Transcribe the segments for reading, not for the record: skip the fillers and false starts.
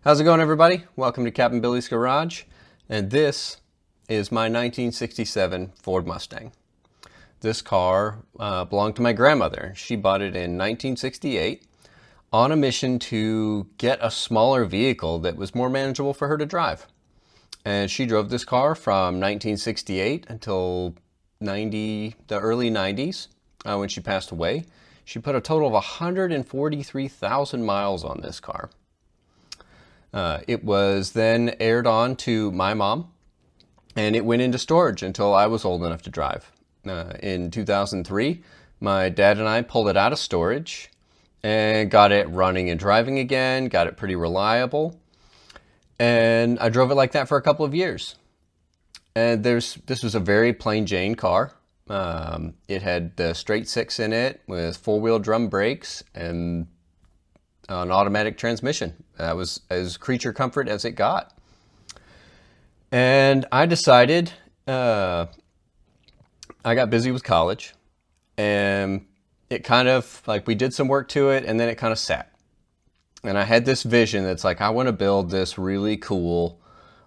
How's it going, everybody? Welcome to Captain Billy's Garage, and this is my 1967 Ford Mustang. This car belonged to my grandmother. She bought it in 1968 on a mission to get a smaller vehicle that was more manageable for her to drive. And she drove this car from 1968 until the early 90s when she passed away. She put a total of 143,000 miles on this car. It was then aired on to my mom, and it went into storage until I was old enough to drive. In 2003, my dad and I pulled it out of storage and got it running and driving again, got it pretty reliable, and I drove it like that for a couple of years. And this was a very plain Jane car. It had the straight six in it with four-wheel drum brakes and an automatic transmission. That was as creature comfort as it got. And I decided, I got busy with college, and it kind of, like, we did some work to it, and then it kind of sat. And I had this vision that's like, I want to build this really cool,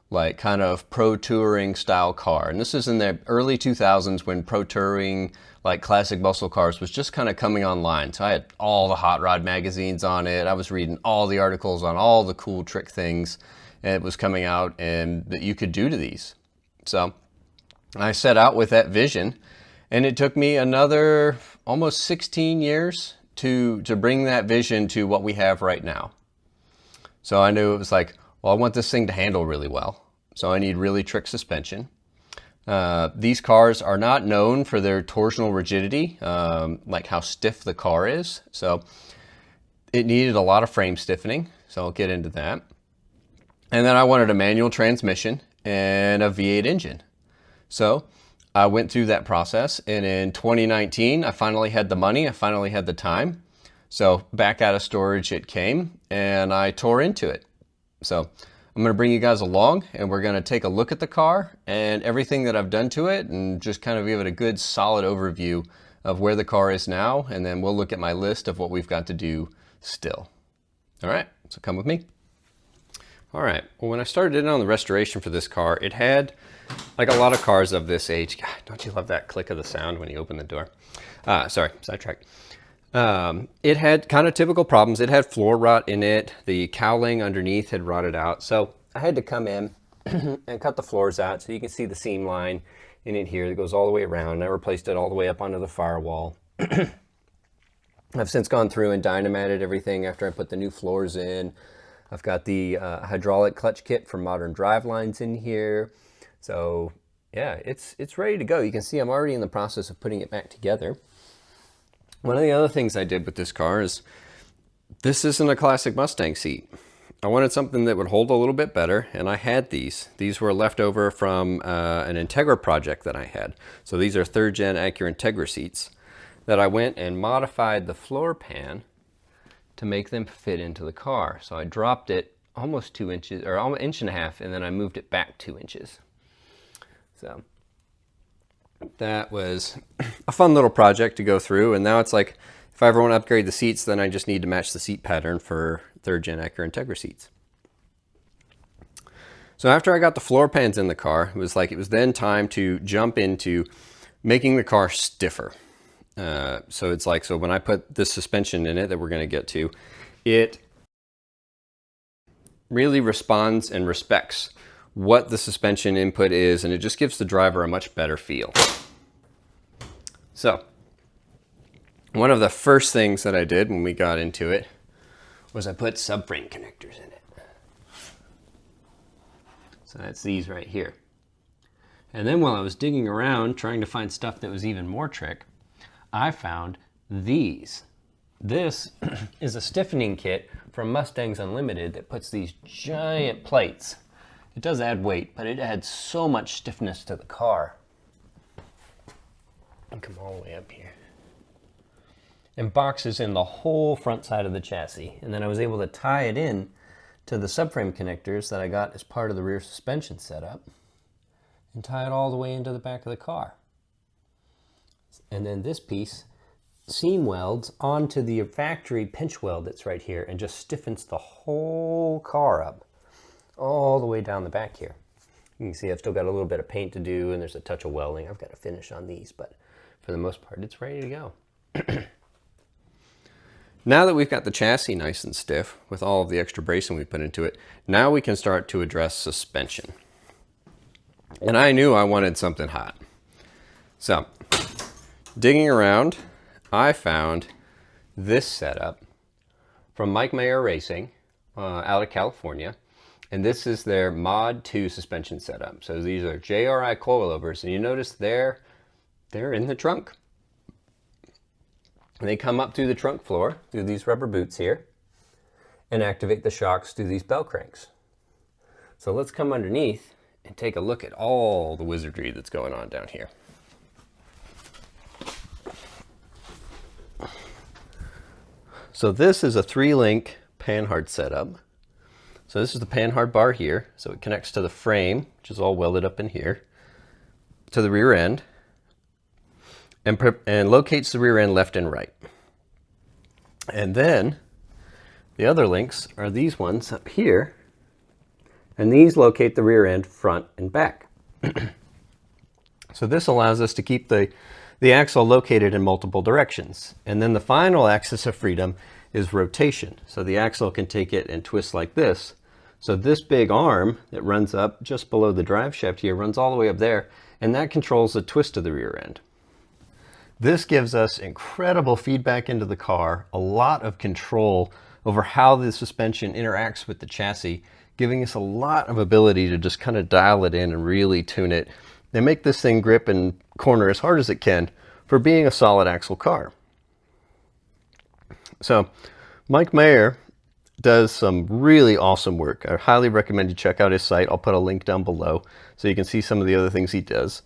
like, kind of pro touring style car. And this is in the early 2000s when pro touring, like classic muscle cars, was just kind of coming online. So I had all the hot rod magazines on it. I was reading all the articles on all the cool trick things it was coming out and that you could do to these. So I set out with that vision, and it took me another almost 16 years to bring that vision to what we have right now. So I knew it was like, well, I want this thing to handle really well. So I need really trick suspension. These cars are not known for their torsional rigidity, like how stiff the car is. So it needed a lot of frame stiffening. So I'll get into that. And then I wanted a manual transmission and a V8 engine. So I went through that process. And in 2019, I finally had the money. I finally had the time. So back out of storage it came, and I tore into it. So I'm going to bring you guys along, and we're going to take a look at the car and everything that I've done to it, and just kind of give it a good solid overview of where the car is now, and then we'll look at my list of what we've got to do still. All right, so come with me. All right, well, when I started in on the restoration for this car, it had, like a lot of cars of this age, God, don't you love that click of the sound when you open the door? Sorry, sidetracked. It had kind of typical problems. It had floor rot in it. The cowling underneath had rotted out. So I had to come in and cut the floors out so you can see the seam line in it here that goes all the way around. I replaced it all the way up onto the firewall. I've since gone through and dynamited everything after I put the new floors in. I've got the hydraulic clutch kit for modern drivelines in here. So yeah, it's ready to go. You can see I'm already in the process of putting it back together. One of the other things I did with this car is, this isn't a classic Mustang seat. I wanted something that would hold a little bit better, and I had these. These were left over from an Integra project that I had. So these are 3rd gen Acura Integra seats that I went and modified the floor pan to make them fit into the car. So I dropped it almost 2 inches, or almost 1.5 inches, and then I moved it back 2 inches. So that was a fun little project to go through, and now it's like, if I ever want to upgrade the seats, then I just need to match the seat pattern for 3rd gen Acura Integra seats. So after I got the floor pans in the car, it was then time to jump into making the car stiffer. So it's like, so when I put this suspension in it that we're going to get to, it really responds and respects what the suspension input is, and it just gives the driver a much better feel. So one of the first things that I did when we got into it was I put subframe connectors in it. So that's these right here. And then while I was digging around trying to find stuff that was even more trick, I found these. This is a stiffening kit from Mustangs Unlimited that puts these giant plates. It does add weight, but it adds so much stiffness to the car. And come all the way up here. And boxes in the whole front side of the chassis. And then I was able to tie it in to the subframe connectors that I got as part of the rear suspension setup, and tie it all the way into the back of the car. And then this piece seam welds onto the factory pinch weld that's right here and just stiffens the whole car up. all the way down the back here. You can see I've still got a little bit of paint to do, and there's a touch of welding. I've got to finish on these, but for the most part, it's ready to go. Now that we've got the chassis nice and stiff with all of the extra bracing we put into it, now we can start to address suspension. And I knew I wanted something hot. So, digging around, I found this setup from Mike Mayer Racing out of California. And this is their Mod 2 suspension setup. So these are JRI coilovers, and you notice they're in the trunk. And they come up through the trunk floor, through these rubber boots here, and activate the shocks through these bell cranks. So let's come underneath and take a look at all the wizardry that's going on down here. So this is a 3-link panhard setup. So this is the panhard bar here. So it connects to the frame, which is all welded up in here, to the rear end, and locates the rear end left and right. And then the other links are these ones up here, and these locate the rear end front and back. So this allows us to keep the axle located in multiple directions. And then the final axis of freedom is rotation. So the axle can take it and twist like this. So this big arm that runs up just below the drive shaft here runs all the way up there, and that controls the twist of the rear end. This gives us incredible feedback into the car, a lot of control over how the suspension interacts with the chassis, giving us a lot of ability to just kind of dial it in and really tune it and make this thing grip and corner as hard as it can for being a solid axle car. So Mike Mayer does some really awesome work. I highly recommend you check out his site. I'll put a link down below so you can see some of the other things he does.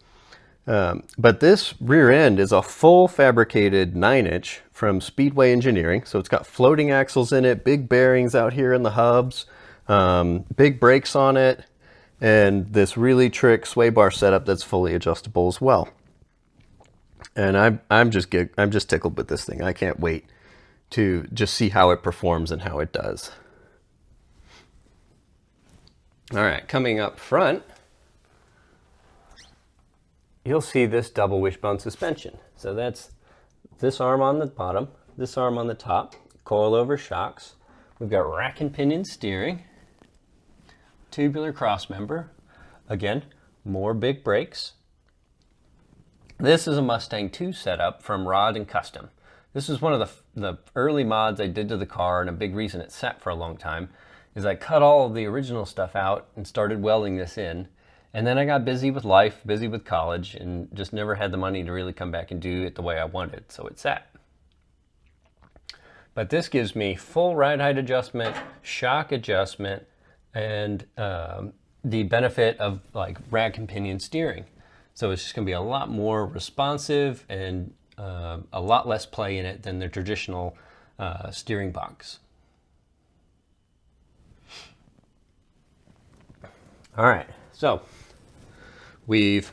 But this rear end is a full fabricated 9-inch from Speedway Engineering. So it's got floating axles in it, big bearings out here in the hubs, big brakes on it, and this really trick sway bar setup that's fully adjustable as well. And I'm just tickled with this thing. I can't wait to just see how it performs and how it does. All right, coming up front, you'll see this double wishbone suspension. So that's this arm on the bottom, this arm on the top, coilover shocks. We've got rack and pinion steering, tubular crossmember. Again, more big brakes. This is a Mustang 2 setup from Rod and Custom. This is one of the early mods I did to the car, and a big reason it sat for a long time is I cut all of the original stuff out and started welding this in. And then I got busy with life, busy with college, and just never had the money to really come back and do it the way I wanted, so it sat. But this gives me full ride height adjustment, shock adjustment, and the benefit of like rack and pinion steering. So it's just gonna be a lot more responsive and a lot less play in it than the traditional steering box. All right, so we've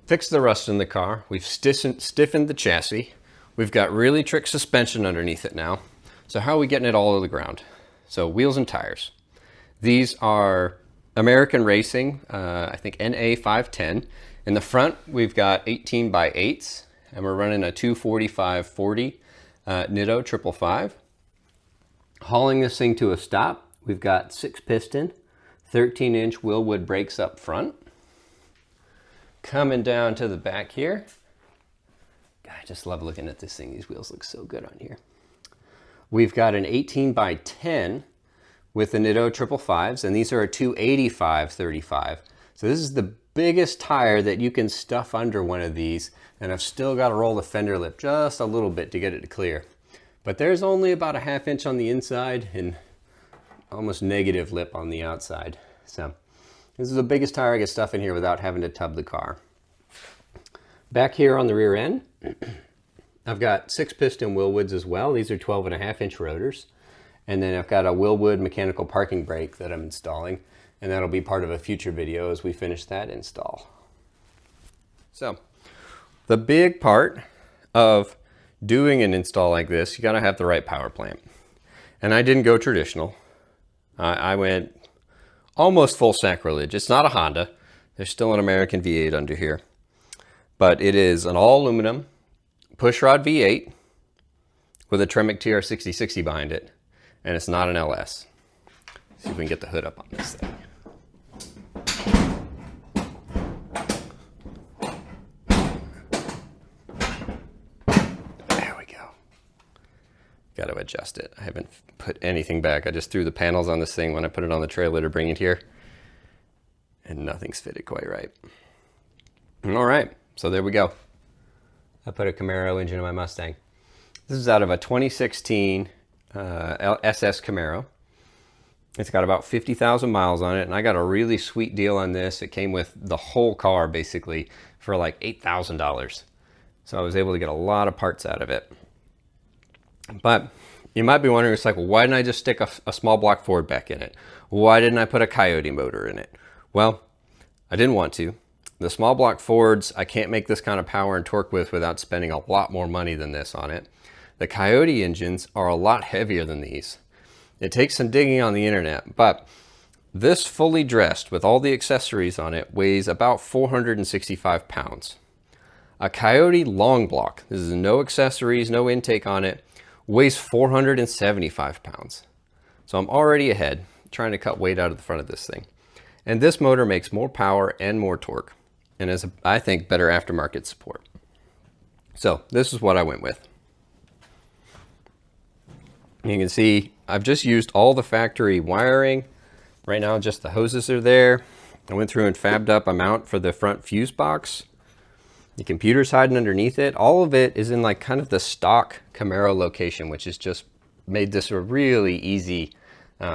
fixed the rust in the car. We've stiffened the chassis. We've got really trick suspension underneath it now. So how are we getting it all to the ground? So wheels and tires. These are American Racing, I think NA 510. In the front, we've got 18 by 8s, and we're running a 245/40 Nitto 555. Hauling this thing to a stop, we've got 6-piston, 13-inch Willwood brakes up front. Coming down to the back here. God, I just love looking at this thing. These wheels look so good on here. We've got an 18 by 10 with the Nitto 555s, and these are a 285/35. So this is the biggest tire that you can stuff under one of these, and I've still got to roll the fender lip just a little bit to get it to clear. But there's only about a 1/2 inch on the inside and almost negative lip on the outside. So this is the biggest tire I can stuff in here without having to tub the car. Back here on the rear end, I've got 6-piston Willwoods as well. These are 12.5-inch rotors. And then I've got a Willwood mechanical parking brake that I'm installing, and that'll be part of a future video as we finish that install. So the big part of doing an install like this, you gotta have the right power plant. And I didn't go traditional. I went almost full sacrilege. It's not a Honda. There's still an American V8 under here. But it is an all aluminum pushrod V8 with a Tremec TR6060 behind it. And it's not an LS. Let's see if we can get the hood up on this thing. There we go. Got to adjust it. I haven't put anything back. I just threw the panels on this thing when I put it on the trailer to bring it here. And nothing's fitted quite right. All right, so there we go. I put a Camaro engine in my Mustang. This is out of a 2016 SS Camaro. It's got about 50,000 miles on it, and I got a really sweet deal on this. It came with the whole car basically for like $8,000. So I was able to get a lot of parts out of it. But you might be wondering, it's like, well, why didn't I just stick a small block Ford back in it? Why didn't I put a Coyote motor in it? Well, I didn't want to. The small block Fords, I can't make this kind of power and torque with without spending a lot more money than this on it. The Coyote engines are a lot heavier than these. It takes some digging on the internet, but this fully dressed with all the accessories on it weighs about 465 pounds. A Coyote long block, this is no accessories, no intake on it, weighs 475 pounds. So I'm already ahead, trying to cut weight out of the front of this thing. And this motor makes more power and more torque, and is, I think, better aftermarket support. So this is what I went with. You can see I've just used all the factory wiring. Right now just the hoses are there. I went through and fabbed up a mount for the front fuse box. The computer's hiding underneath it. All of it is in like kind of the stock Camaro location, which has just made this a really easy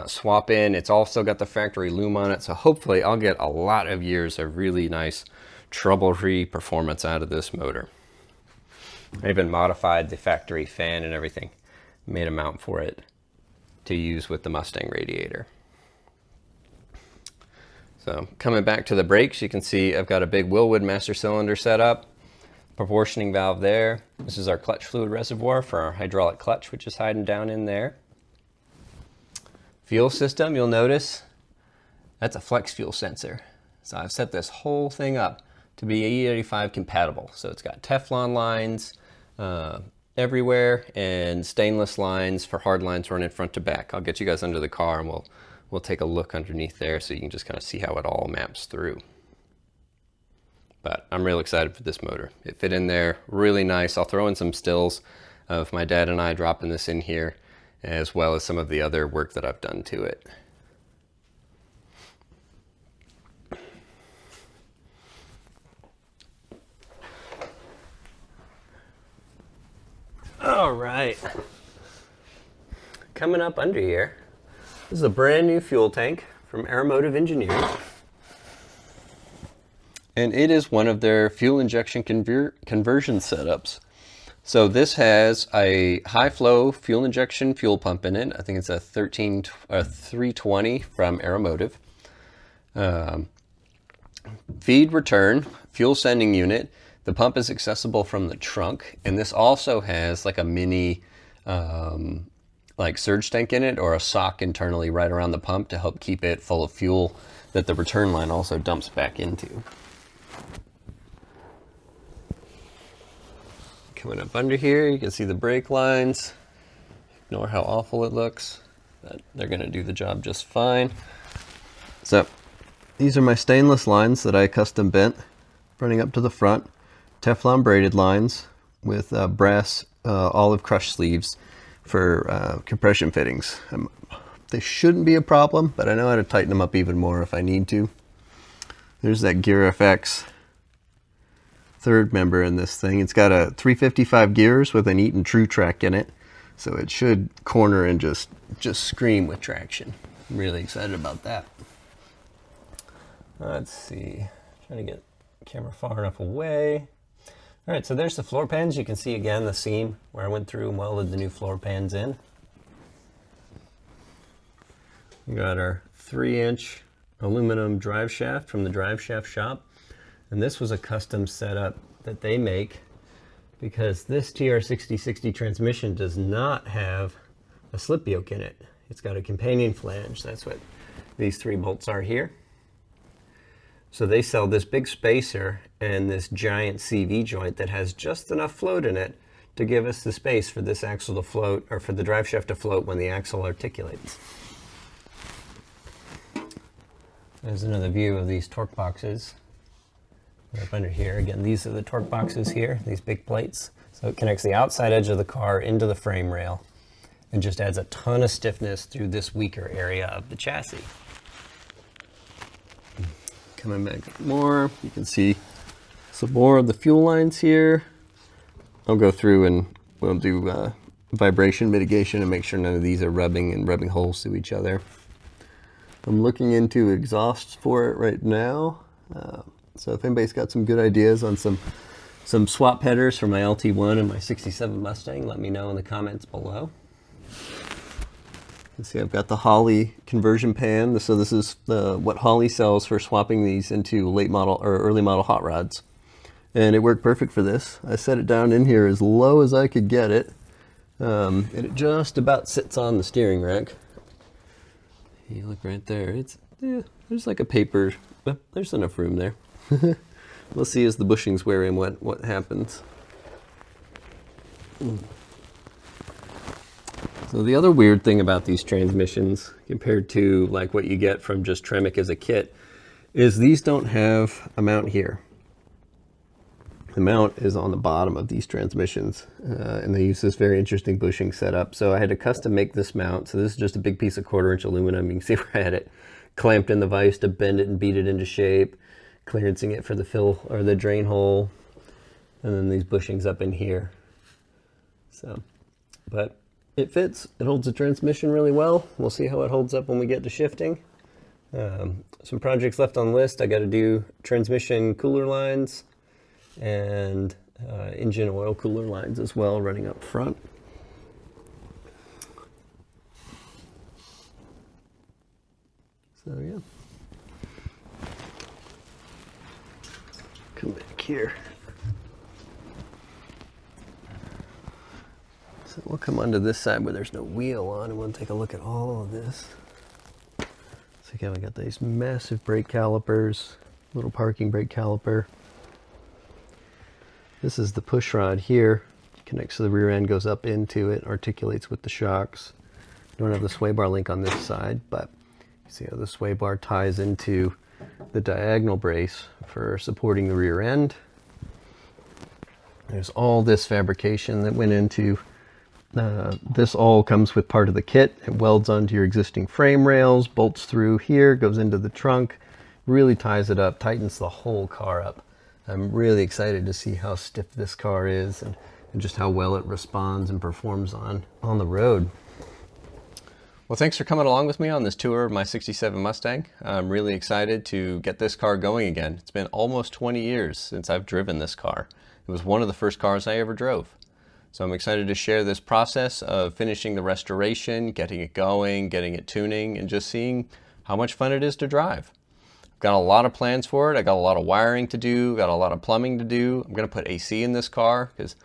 swap in. It's also got the factory loom on it, so hopefully I'll get a lot of years of really nice trouble-free performance out of this motor. I even modified the factory fan and everything. Made a mount for it to use with the Mustang radiator. So coming back to the brakes, you can see I've got a big Wilwood master cylinder set up, proportioning valve there. This is our clutch fluid reservoir for our hydraulic clutch, which is hiding down in there. Fuel system, you'll notice that's a flex fuel sensor. So I've set this whole thing up to be E85 compatible. So it's got Teflon lines everywhere and stainless lines for hard lines running front to back. I'll get you guys under the car and we'll take a look underneath there so you can just kind of see how it all maps through. But I'm real excited for this motor. It fit in there really nice. I'll throw in some stills of my dad and I dropping this in here, as well as some of the other work that I've done to it. All right, coming up under here, this is a brand new fuel tank from Aeromotive Engineering. And it is one of their fuel injection conversion setups. So this has a high flow fuel injection fuel pump in it. I think it's a 320 from Aeromotive. Feed return, fuel sending unit. The pump is accessible from the trunk, and this also has like a mini like surge tank in it, or a sock internally right around the pump to help keep it full of fuel that the return line also dumps back into. Coming up under here, you can see the brake lines. Ignore how awful it looks, but they're gonna do the job just fine. So these are my stainless lines that I custom bent, running up to the front. Teflon braided lines with brass olive crush sleeves for compression fittings. They shouldn't be a problem, but I know how to tighten them up even more if I need to. There's that Gear FX third member in this thing. It's got a 355 gears with an Eaton True Track in it, so it should corner and just scream with traction. I'm really excited about that. Let's see, trying to get the camera far enough away. All right, so there's the floor pans. You can see again the seam where I went through and welded the new floor pans in. We got our 3-inch aluminum drive shaft from the drive shaft shop. And this was a custom setup that they make because this TR6060 transmission does not have a slip yoke in it. It's got a companion flange. That's what these 3 bolts are here. So they sell this big spacer and this giant CV joint that has just enough float in it to give us the space for this axle to float, or for the drive shaft to float when the axle articulates. There's another view of these torque boxes. Up under here, again, these are the torque boxes here, these big plates. So it connects the outside edge of the car into the frame rail and just adds a ton of stiffness through this weaker area of the chassis. Coming back more, you can see some more of the fuel lines here. I'll go through and we'll do vibration mitigation and make sure none of these are rubbing holes to each other. I'm looking into exhausts for it right now. So if anybody's got some good ideas on some swap headers for my LT1 and my 67 Mustang, let me know in the comments below. You can see I've got the Holley conversion pan. So this is what Holley sells for swapping these into late model or early model hot rods. And it worked perfect for this. I set it down in here as low as I could get it. And it just about sits on the steering rack. You look right there. There's like a paper, but there's enough room there. We'll see as the bushings wear in what happens. So the other weird thing about these transmissions compared to like what you get from just Tremec as a kit is these don't have a mount here. The mount is on the bottom of these transmissions, and they use this very interesting bushing setup. So I had to custom make this mount. So this is just a big piece of 1/4-inch aluminum. You can see where I had it clamped in the vise to bend it and beat it into shape, clearancing it for the fill or the drain hole, and then these bushings up in here. So, but it fits. It holds the transmission really well. We'll see how it holds up when we get to shifting. Some projects left on the list. I got to do transmission cooler lines and engine oil cooler lines as well, running up front. So yeah. Come back here. So we'll come onto this side where there's no wheel on, and we'll take a look at all of this. So again, we got these massive brake calipers, little parking brake caliper. This is the push rod here. Connects to the rear end, goes up into it, articulates with the shocks. Don't have the sway bar link on this side, but you see how the sway bar ties into the diagonal brace for supporting the rear end. There's all this fabrication that went into this. All comes with part of the kit. It welds onto your existing frame rails, bolts through here, goes into the trunk, really ties it up, tightens the whole car up. I'm really excited to see how stiff this car is and just how well it responds and performs on the road. Well, thanks for coming along with me on this tour of my 67 Mustang. I'm really excited to get this car going again. It's been almost 20 years since I've driven this car. It was one of the first cars I ever drove. So I'm excited to share this process of finishing the restoration, getting it going, getting it tuning, and just seeing how much fun it is to drive. I've got a lot of plans for it. I got a lot of wiring to do, got a lot of plumbing to do. I'm going to put AC in this car because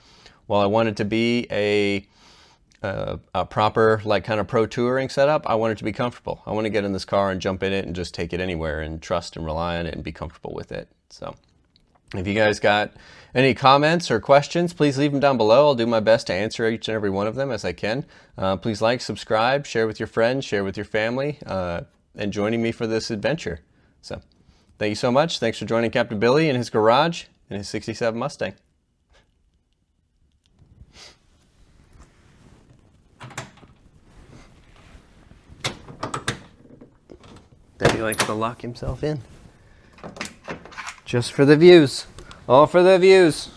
while I want it to be a proper, like, kind of pro touring setup, I want it to be comfortable. I want to get in this car and jump in it and just take it anywhere and trust and rely on it and be comfortable with it. So if you guys got any comments or questions, please leave them down below. I'll do my best to answer each and every one of them as I can. Please like, subscribe, share with your friends, share with your family, and joining me for this adventure. So thank you so much. Thanks for joining Captain Billy in his garage in his 67 Mustang. Daddy likes to lock himself in. Just for the views. All for the views.